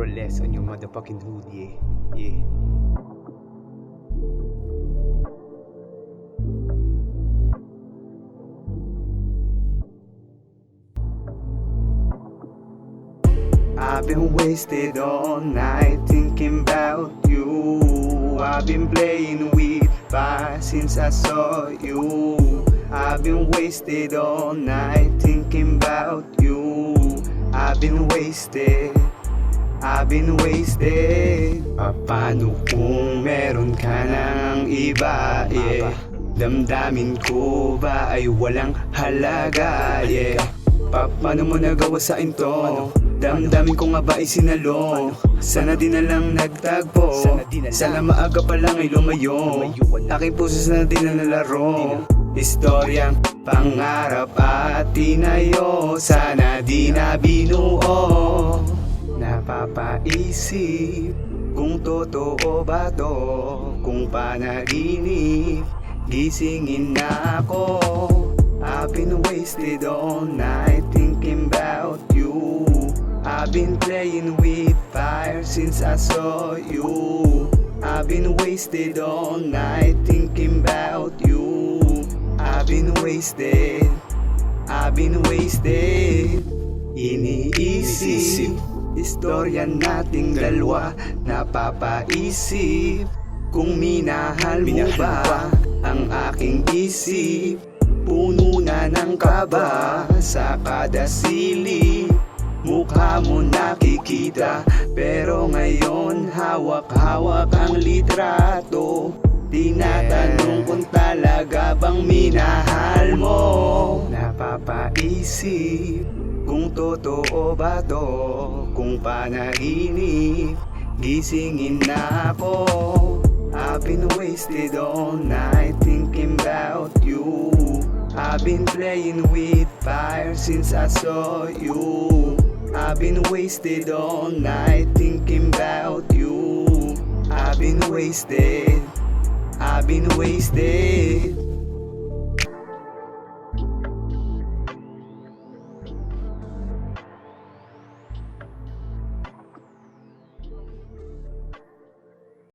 or less on your motherfucking hood, yeah. I've been wasted all night thinking about you. I've been playing with fire since I saw you. I've been wasted all night thinking about you. I've been wasted. Paano kung meron ka ng iba, yeah? Damdamin ko ba ay walang halaga, yeah? Paano mo nagawa sa'kin to? Damdamin ko nga ba ay sinalo? Sana di na lang nagtagpo. Sana maaga pa lang ay lumayo. Aking puso sana di na nalaro. Istoryang pangarap at tinayo, sana di na binuo. Napapaisip kung totoo ba to, kung panaginip, gisingin na ako. I've been wasted all night thinking about you. I've been playing with fire since I saw you. I've been wasted all night thinking about you. I've been wasted. Iniisip istorya nating dalawa. Napapaisip kung minahal mo ba ang aking isip. Puno na ng kaba sa kada silid. Mukha mo nakikita, pero ngayon hawak-hawak ang litrato. Tinatanong kung talaga bang minahal mo. Napapaisip kung totoo ba to, kung panaginip, gisingin na ako. I've been wasted all night thinking about you. I've been playing with fire since I saw you. I've been wasted all night thinking about you. I've been wasted.